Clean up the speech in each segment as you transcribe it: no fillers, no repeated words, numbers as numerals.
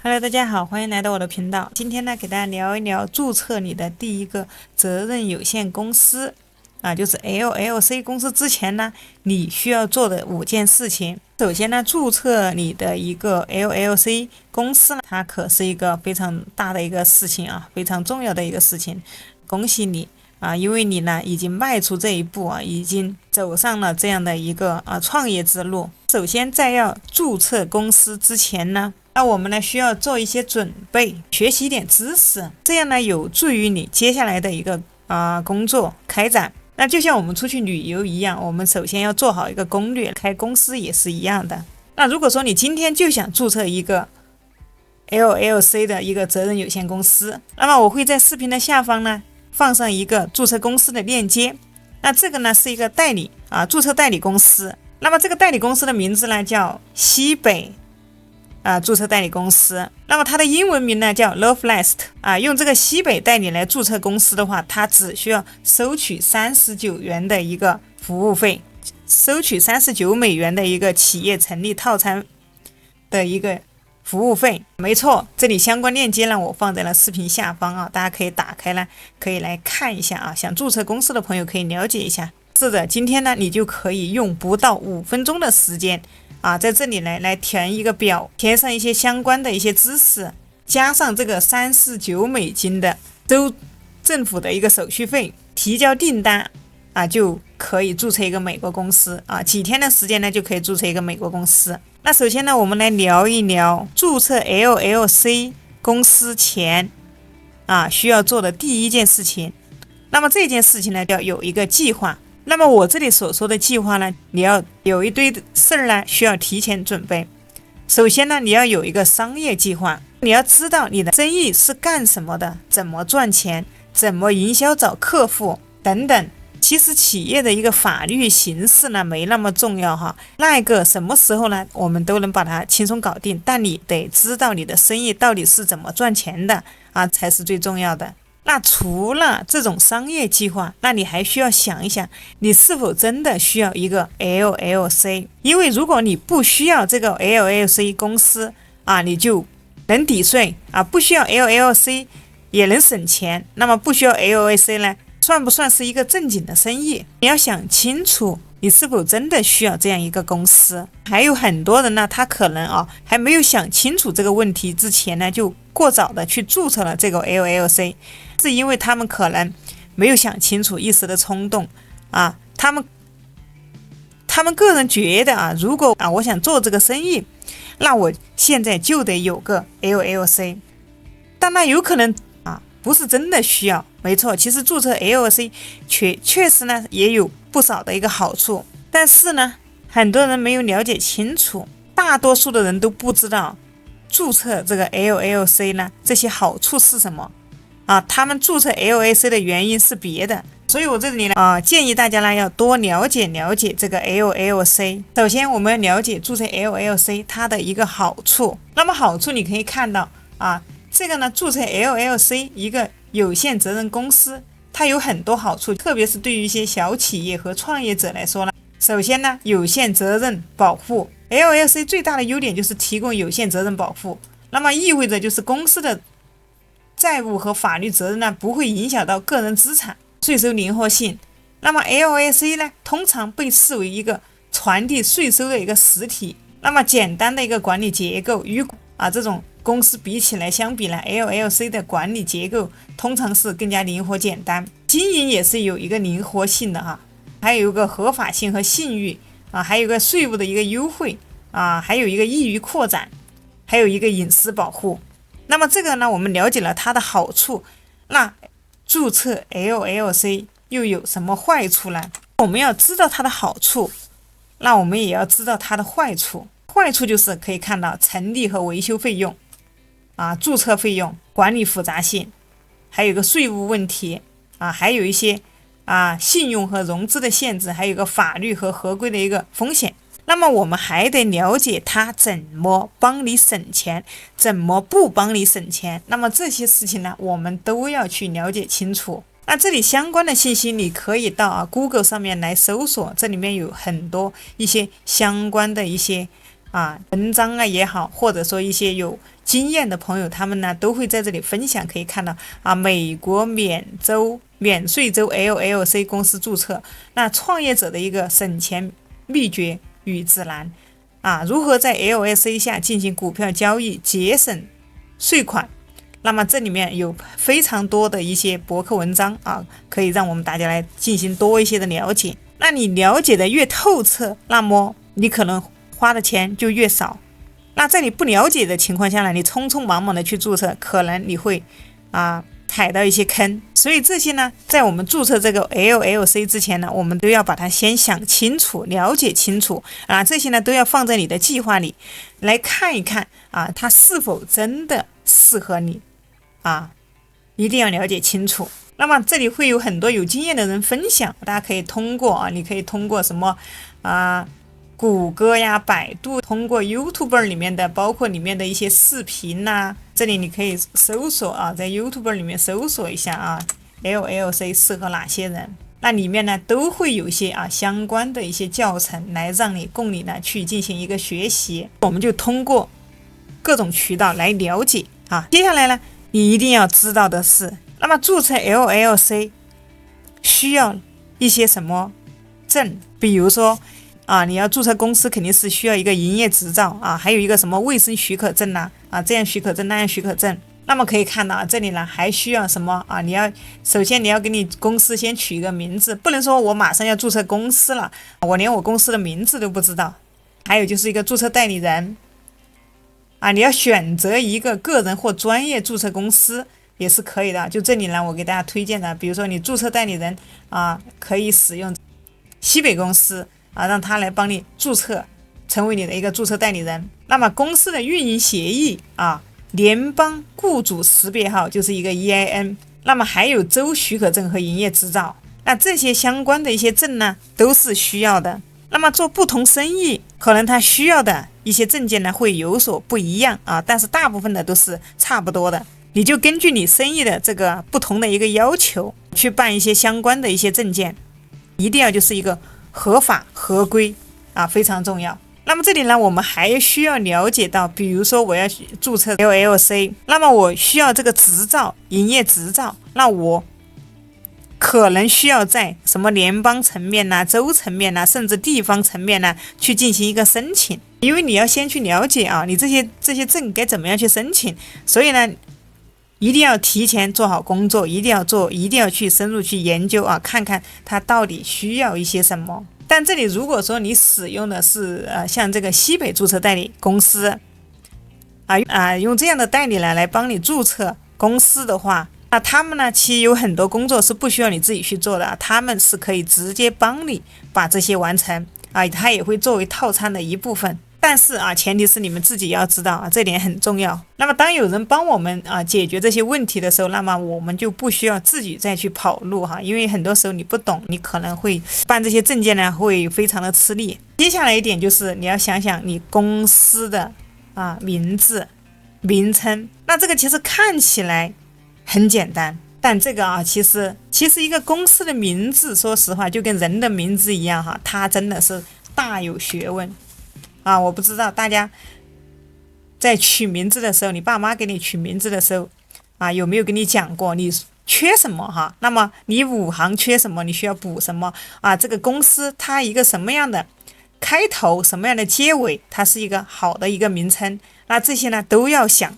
Hello，大家好，欢迎来到我的频道。今天呢，给大家聊一聊注册你的第一个责任有限公司就是 LLC 公司之前呢，你需要做的5件事情。首先呢，注册你的一个 LLC 公司呢，它可是一个非常大的一个事情非常重要的一个事情。恭喜你因为你呢已经迈出这一步已经走上了这样的一个创业之路。首先，在要注册公司之前呢，那我们呢需要做一些准备，学习一点知识，这样呢有助于你接下来的一个工作开展。那就像我们出去旅游一样，我们首先要做好一个攻略，开公司也是一样的。那如果说你今天就想注册一个 LLC 的一个责任有限公司，那么我会在视频的下方呢放上一个注册公司的链接。那这个呢是一个代理注册代理公司。那么这个代理公司的名字呢叫西北注册代理公司。那么它的英文名呢叫 Lovelace 用这个西北代理来注册公司的话，它只需要收取39元的一个服务费，收取39美元的一个企业成立套餐的一个服务费。没错，这里相关链接呢我放在了视频下方大家可以打开呢，可以来看一下想注册公司的朋友可以了解一下。是的，今天呢你就可以用不到5分钟的时间在这里来填一个表，填上一些相关的一些知识，加上这个39美金的州政府的一个手续费，提交订单就可以注册一个美国公司几天的时间呢就可以注册一个美国公司。那首先呢，我们来聊一聊注册 LLC 公司前需要做的第一件事情。那么这件事情呢，要有一个计划。那么我这里所说的计划呢，你要有一堆事儿呢需要提前准备。首先呢，你要有一个商业计划，你要知道你的生意是干什么的，怎么赚钱，怎么营销找客户等等。其实企业的一个法律形式呢没那么重要那个什么时候呢我们都能把它轻松搞定，但你得知道你的生意到底是怎么赚钱的才是最重要的。那除了这种商业计划，那你还需要想一想，你是否真的需要一个 LLC？ 因为如果你不需要这个 LLC 公司你就能抵税不需要 LLC 也能省钱。那么不需要 LLC 呢，算不算是一个正经的生意？你要想清楚，你是否真的需要这样一个公司。还有很多人呢，他可能还没有想清楚这个问题之前呢，就过早的去注册了这个 LLC， 是因为他们可能没有想清楚，一时的冲动他们个人觉得如果我想做这个生意，那我现在就得有个 LLC， 但那有可能不是真的需要。没错，其实注册 LLC 确实呢也有不少的一个好处，但是呢很多人没有了解清楚，大多数的人都不知道注册这个 LLC 呢这些好处是什么他们注册 LLC 的原因是别的。所以我这里呢建议大家呢要多了解这个 LLC。 首先我们要了解注册 LLC 它的一个好处。那么好处你可以看到这个呢注册 LLC 一个有限责任公司，它有很多好处，特别是对于一些小企业和创业者来说呢。首先呢，有限责任保护。 LLC 最大的优点就是提供有限责任保护，那么意味着就是公司的债务和法律责任呢不会影响到个人资产，税收灵活性。那么 LLC 呢通常被视为一个传递税收的一个实体，那么简单的一个管理结构与这种公司比起来，相比呢 LLC 的管理结构通常是更加灵活简单，经营也是有一个灵活性的还有一个合法性和信誉还有一个税务的一个优惠还有一个易于扩展，还有一个隐私保护。那么这个呢我们了解了它的好处，那注册 LLC 又有什么坏处呢？我们要知道它的好处，那我们也要知道它的坏处。坏处就是可以看到成立和维修费用注册费用、管理复杂性，还有一个税务问题还有一些信用和融资的限制，还有一个法律和合规的一个风险。那么我们还得了解它怎么帮你省钱，怎么不帮你省钱。那么这些事情呢我们都要去了解清楚。那这里相关的信息你可以到Google 上面来搜索，这里面有很多一些相关的一些文章也好，或者说一些有经验的朋友，他们呢都会在这里分享，可以看到美国免税州 LLC 公司注册，那创业者的一个省钱秘诀与指南如何在 LLC 下进行股票交易，节省税款。那么这里面有非常多的一些博客文章可以让我们大家来进行多一些的了解。那你了解的越透彻，那么你可能花的钱就越少。那在你不了解的情况下呢，你匆匆忙忙的去注册，可能你会踩到一些坑。所以这些呢，在我们注册这个 LLC 之前呢，我们都要把它先想清楚，了解清楚这些呢都要放在你的计划里来看一看它是否真的适合你一定要了解清楚。那么这里会有很多有经验的人分享，大家可以通过你可以通过什么谷歌呀、百度，通过 YouTuber 里面的，包括里面的一些视频这里你可以搜索在 YouTuber 里面搜索一下LLC 适合哪些人，那里面呢都会有一些相关的一些教程来让你供你呢去进行一个学习。我们就通过各种渠道来了解接下来呢，你一定要知道的是，那么注册 LLC 需要一些什么证？比如说你要注册公司肯定是需要一个营业执照还有一个什么卫生许可证这样许可证那样许可证。那么可以看到这里呢还需要什么首先你要给你公司先取一个名字，不能说我马上要注册公司了，我连我公司的名字都不知道。还有就是一个注册代理人你要选择一个个人或专业注册公司也是可以的。就这里呢，我给大家推荐的，比如说你注册代理人可以使用西北公司让他来帮你注册，成为你的一个注册代理人。那么公司的运营协议联邦雇主识别号就是一个 EIN， 那么还有州许可证和营业执照，那这些相关的一些证呢都是需要的。那么做不同生意，可能他需要的一些证件呢会有所不一样但是大部分的都是差不多的。你就根据你生意的这个不同的一个要求去办一些相关的一些证件，一定要就是一个合法合规非常重要。那么这里呢，我们还需要了解到，比如说我要注册 LLC， 那么我需要这个执照，营业执照，那我可能需要在什么联邦层面州层面甚至地方层面去进行一个申请。因为你要先去了解你这些证该怎么样去申请，所以呢一定要提前做好工作，一定要去深入去研究看看它到底需要一些什么。但这里如果说你使用的是像这个西北注册代理公司用这样的代理来帮你注册公司的话，那他们呢其实有很多工作是不需要你自己去做的他们是可以直接帮你把这些完成它也会作为套餐的一部分。但是前提是你们自己要知道这点很重要。那么当有人帮我们解决这些问题的时候，那么我们就不需要自己再去跑路因为很多时候你不懂，你可能会办这些证件呢会非常的吃力。接下来一点就是你要想想你公司的名字名称。那这个其实看起来很简单，但这个其实一个公司的名字说实话就跟人的名字一样它真的是大有学问我不知道大家在取名字的时候，你爸妈给你取名字的时候有没有跟你讲过你缺什么那么你5行缺什么，你需要补什么这个公司它一个什么样的开头，什么样的结尾，它是一个好的一个名称。那这些呢都要想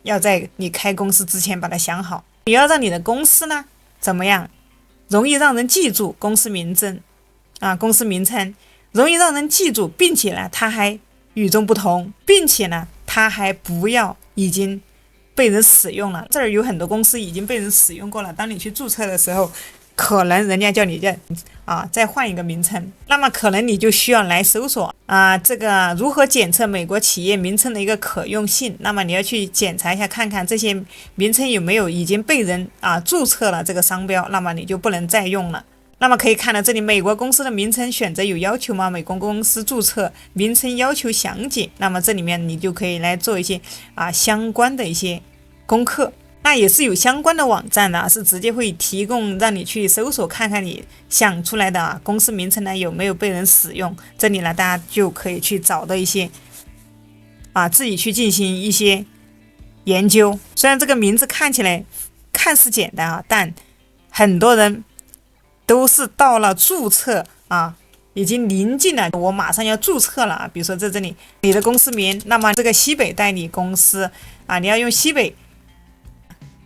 要在你开公司之前把它想好。你要让你的公司呢怎么样容易让人记住，公司名称容易让人记住，并且呢它还与众不同，并且呢它还不要已经被人使用了。这儿有很多公司已经被人使用过了，当你去注册的时候，可能人家叫你再换一个名称，那么可能你就需要来搜索这个如何检测美国企业名称的一个可用性。那么你要去检查一下，看看这些名称有没有已经被人注册了这个商标，那么你就不能再用了。那么可以看到这里，美国公司的名称选择有要求吗？美国公司注册名称要求详解。那么这里面你就可以来做一些相关的一些功课。那也是有相关的网站的，是直接会提供让你去搜索看看你想出来的公司名称呢有没有被人使用。这里呢，大家就可以去找到一些自己去进行一些研究。虽然这个名字看起来看似简单但很多人都是到了注册已经临近了，我马上要注册了比如说在这里你的公司名，那么这个西北代理公司你要用西北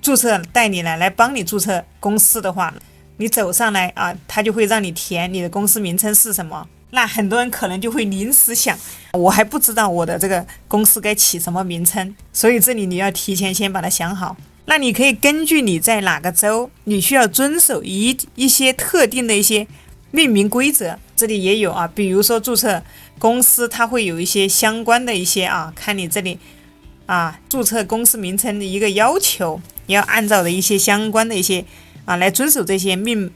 注册代理来帮你注册公司的话，你走上来他就会让你填你的公司名称是什么。那很多人可能就会临时想，我还不知道我的这个公司该起什么名称，所以这里你要提前先把它想好。那你可以根据你在哪个州，你需要遵守一些特定的一些命名规则，这里也有比如说注册公司它会有一些相关的一些看你这里注册公司名称的一个要求，你要按照的一些相关的一些来遵守这些命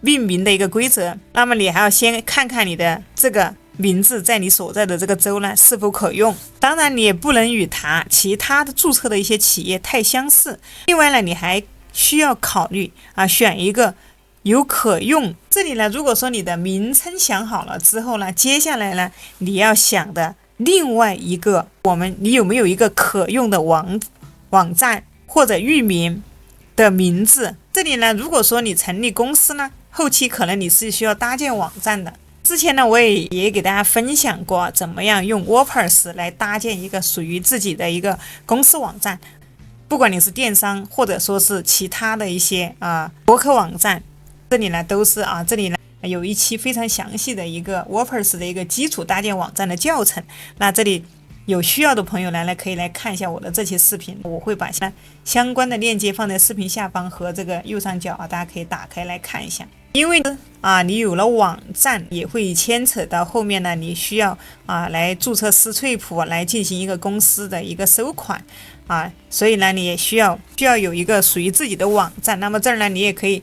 名的一个规则。那么你还要先看看你的这个名字在你所在的这个州呢是否可用，当然你也不能与其他的注册的一些企业太相似。另外呢，你还需要考虑选一个有可用。这里呢，如果说你的名称想好了之后呢，接下来呢你要想的另外一个你有没有一个可用的网站或者域名的名字。这里呢，如果说你成立公司呢，后期可能你是需要搭建网站的。之前呢，我也给大家分享过怎么样用 WordPress 来搭建一个属于自己的一个公司网站，不管你是电商或者说是其他的一些博客网站，这里呢都是这里呢有一期非常详细的一个 WordPress 的一个基础搭建网站的教程。那这里有需要的朋友来可以来看一下我的这期视频，我会把相关的链接放在视频下方和这个右上角大家可以打开来看一下。因为你有了网站，也会牵扯到后面呢，你需要来注册思翠普来进行一个公司的一个收款所以呢，你也需要有一个属于自己的网站。那么这儿呢，你也可以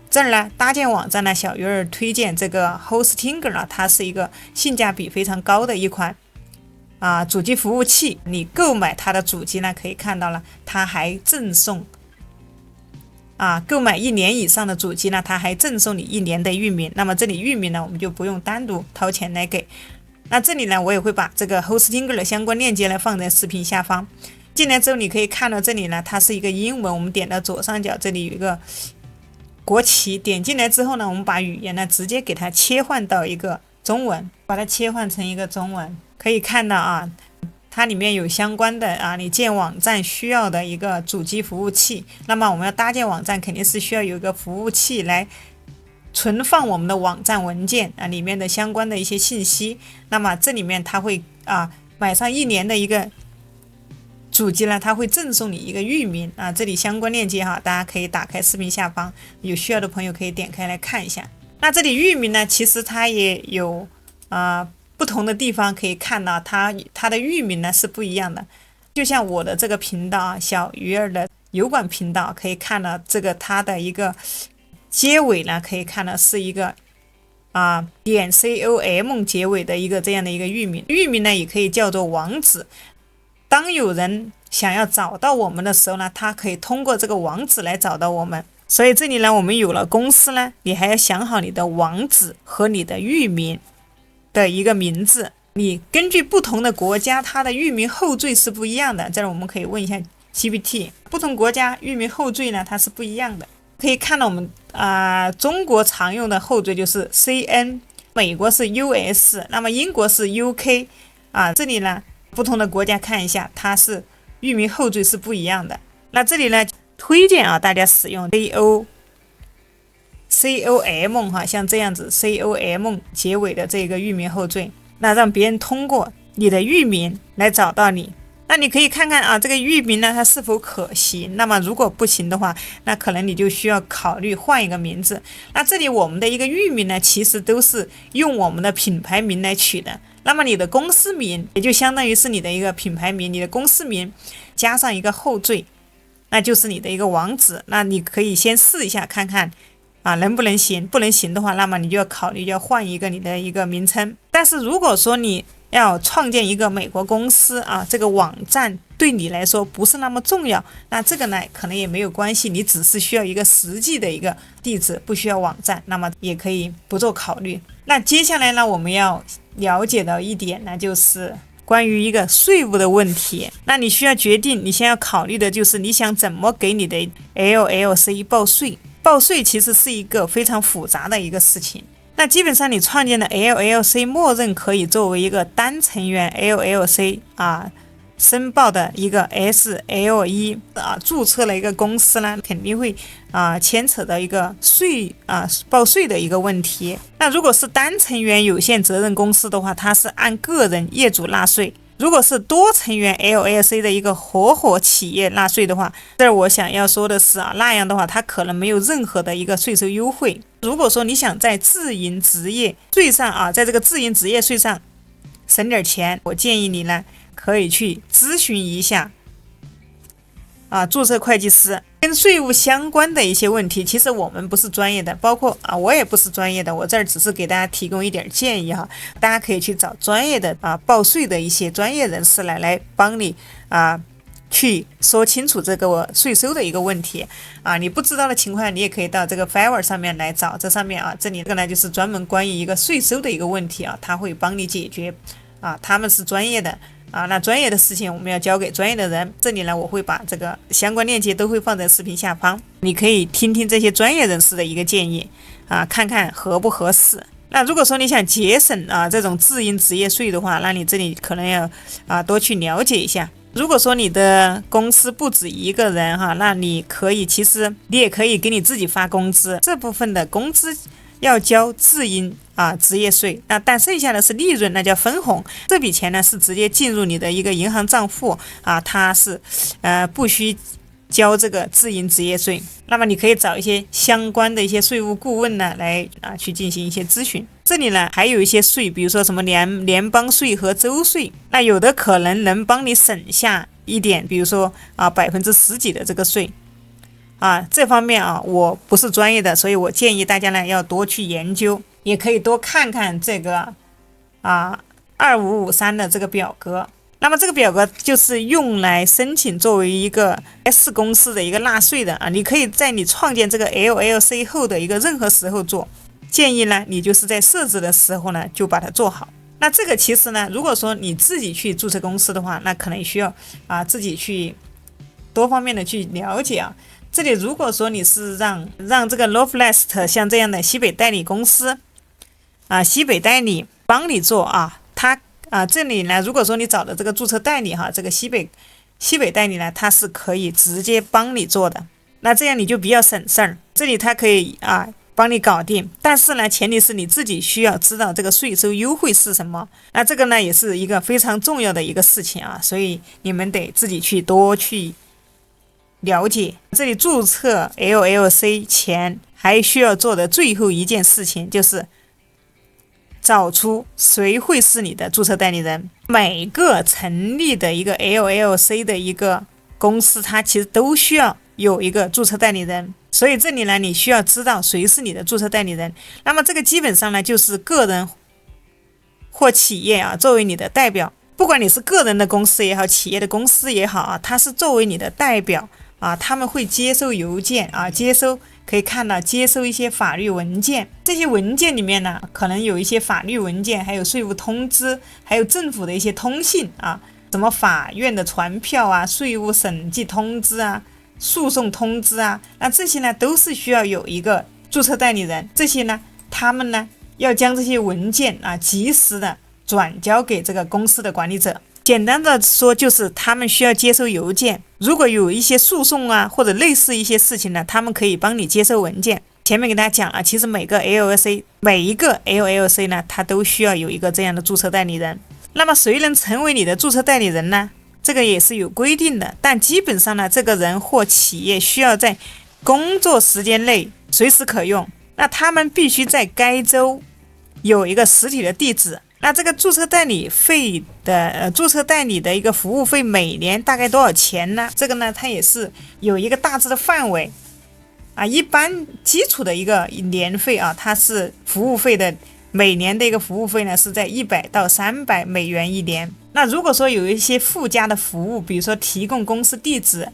这儿呢搭建网站呢，小鱼儿推荐这个 Hostinger 呢，它是一个性价比非常高的一款主机服务器。你购买它的主机呢，可以看到了，它还赠送购买1年以上的主机呢，它还赠送你1年的域名。那么这里域名呢，我们就不用单独掏钱来给。那这里呢，我也会把这个 Hostinger 的相关链接呢放在视频下方。进来之后，你可以看到这里呢，它是一个英文，我们点到左上角这里有一个国旗，点进来之后呢，我们把语言呢直接给它切换到一个中文，把它切换成一个中文，可以看到它里面有相关的你建网站需要的一个主机服务器。那么我们要搭建网站，肯定是需要有一个服务器来存放我们的网站文件里面的相关的一些信息。那么这里面它会买上1年的一个主机呢，它会赠送你一个域名这里相关链接大家可以打开视频下方，有需要的朋友可以点开来看一下。那这里域名呢，其实它也有不同的地方可以看到它的域名呢是不一样的。就像我的这个频道小鱼儿的油管频道，可以看到这个它的一个结尾呢，可以看到是一个.com 结尾的一个这样的一个域名。域名呢也可以叫做网址。当有人想要找到我们的时候呢，他可以通过这个网址来找到我们。所以这里呢，我们有了公司呢，你还要想好你的网址和你的域名的一个名字。你根据不同的国家，它的域名后缀是不一样的。这儿我们可以问一下 GPT， 不同国家域名后缀呢它是不一样的。可以看到我们中国常用的后缀就是 CN， 美国是 US， 那么英国是 UK 这里呢不同的国家看一下，它是域名后缀是不一样的。那这里呢推荐大家使用 COM 像这样子 COM 结尾的这个域名后缀，那让别人通过你的域名来找到你。那你可以看看这个域名呢它是否可行。那么如果不行的话，那可能你就需要考虑换一个名字。那这里我们的一个域名呢，其实都是用我们的品牌名来取的。那么你的公司名也就相当于是你的一个品牌名，你的公司名加上一个后缀，那就是你的一个网址。那你可以先试一下看看能不能行。不能行的话，那么你就要考虑要换一个你的一个名称。但是如果说你要创建一个美国公司这个网站对你来说不是那么重要，那这个呢可能也没有关系，你只是需要一个实际的一个地址，不需要网站，那么也可以不做考虑。那接下来呢，我们要了解到一点呢，就是关于一个税务的问题。那你需要决定，你先要考虑的就是你想怎么给你的 LLC 报税。报税其实是一个非常复杂的一个事情。那基本上你创建的 LLC 默认可以作为一个单成员 LLC 申报的一个 SLE 注册了一个公司呢，肯定会牵扯到一个报税的一个问题。那如果是单成员有限责任公司的话，它是按个人业主纳税。如果是多成员 LLC 的一个合伙企业纳税的话，这儿我想要说的是那样的话它可能没有任何的一个税收优惠。如果说你想在自营职业税上在这个自营职业税上省点钱，我建议你呢可以去咨询一下注册会计师。跟税务相关的一些问题，其实我们不是专业的，包括我也不是专业的，我这儿只是给大家提供一点建议大家可以去找专业的报税的一些专业人士来帮你去说清楚这个税收的一个问题你不知道的情况下，你也可以到这个 Fiverr 上面来找，这上面这里这个呢就是专门关于一个税收的一个问题他会帮你解决他们是专业的那专业的事情我们要交给专业的人。这里呢我会把这个相关链接都会放在视频下方，你可以听听这些专业人士的一个建议看看合不合适。那如果说你想节省这种自营职业税的话，那你这里可能要多去了解一下。如果说你的公司不止一个人那你也可以给你自己发工资，这部分的工资要交自营职业税，但剩下的是利润，那叫分红。这笔钱呢是直接进入你的一个银行账户它是不需交这个自营职业税。那么你可以找一些相关的一些税务顾问呢来去进行一些咨询。这里呢还有一些税，比如说什么联邦税和州税，那有的可能能帮你省下一点，比如说10%几的这个税这方面我不是专业的，所以我建议大家呢要多去研究，也可以多看看这个2553的这个表格。那么这个表格就是用来申请作为一个 S 公司的一个纳税的你可以在你创建这个 LLC 后的一个任何时候做，建议呢你就是在设置的时候呢就把它做好。那这个其实呢，如果说你自己去注册公司的话，那可能需要自己去多方面的去了解这里如果说你是让这个 Lovelast 像这样的西北代理公司西北代理帮你做他这里呢，如果说你找的这个注册代理这个西北代理呢，它是可以直接帮你做的，那这样你就比较省事儿。这里它可以帮你搞定，但是呢，前提是你自己需要知道这个税收优惠是什么。那这个呢，也是一个非常重要的一个事情所以你们得自己去多去了解。这里注册 LLC 前还需要做的最后一件事情就是找出谁会是你的注册代理人。每个成立的一个 LLC 的一个公司，它其实都需要有一个注册代理人，所以这里呢，你需要知道谁是你的注册代理人。那么这个基本上呢，就是个人或企业作为你的代表，不管你是个人的公司也好，企业的公司也好它是作为你的代表他们会接收邮件可以看到接收一些法律文件，这些文件里面呢，可能有一些法律文件，还有税务通知，还有政府的一些通信什么法院的传票税务审计通知诉讼通知那这些呢都是需要有一个注册代理人。这些呢，他们呢要将这些文件及时的转交给这个公司的管理者。简单的说，就是他们需要接收邮件，如果有一些诉讼或者类似一些事情呢，他们可以帮你接收文件。前面给大家讲了，其实每一个 LLC 呢，它都需要有一个这样的注册代理人。那么谁能成为你的注册代理人呢？这个也是有规定的，但基本上呢，这个人或企业需要在工作时间内随时可用，那他们必须在该州有一个实体的地址。那这个注册代理的一个服务费每年大概多少钱呢？这个呢，它也是有一个大致的范围一般基础的一个年费它是服务费的每年的一个服务费呢是在100到300美元一年。那如果说有一些附加的服务，比如说提供公司地址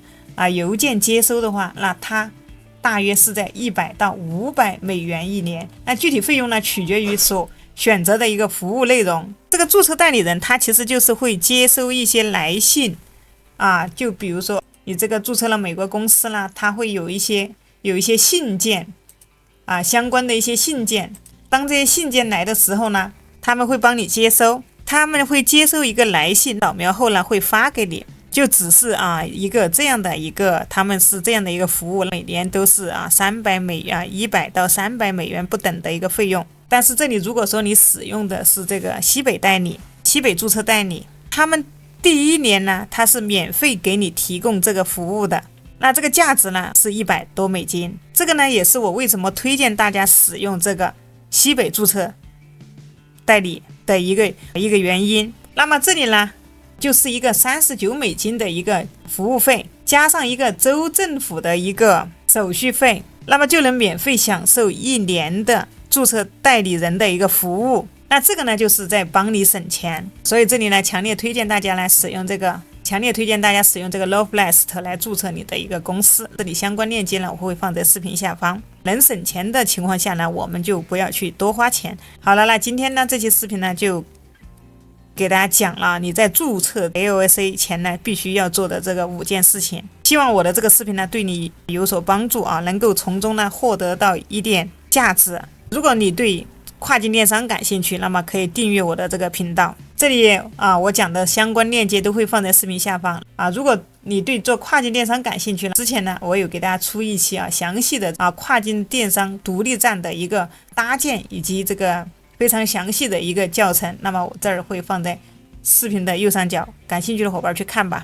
邮件接收的话，那它大约是在100到500美元一年。那具体费用呢取决于所选择的一个服务内容。这个注册代理人他其实就是会接收一些来信就比如说你这个注册了美国公司啦，他会有一些信件相关的一些信件。当这些信件来的时候呢，他们会帮你接收，他们会接收一个来信，扫描后呢会发给你。就只是一个这样的一个，他们是这样的一个服务，每年都是100到300美元不等的一个费用。但是这里如果说你使用的是这个西北代理、西北注册代理，他们第1年呢，它是免费给你提供这个服务的。那这个价值呢是100多美金。这个呢也是我为什么推荐大家使用这个西北注册代理的一个原因。那么这里呢就是一个39美金的一个服务费，加上一个州政府的一个手续费，那么就能免费享受1年的注册代理人的一个服务。那这个呢就是在帮你省钱，所以这里呢强烈推荐大家来使用这个Lawblast 来注册你的一个公司。这里相关链接呢我会放在视频下方。能省钱的情况下呢，我们就不要去多花钱。好了，那今天呢这期视频呢就给大家讲了你在注册 AOSA 前呢必须要做的这个5件事情。希望我的这个视频呢对你有所帮助能够从中呢获得到一点价值。如果你对跨境电商感兴趣，那么可以订阅我的这个频道。这里我讲的相关链接都会放在视频下方如果你对做跨境电商感兴趣之前呢，我有给大家出一期详细的跨境电商独立站的一个搭建以及这个非常详细的一个教程，那么我这儿会放在视频的右上角，感兴趣的伙伴去看吧。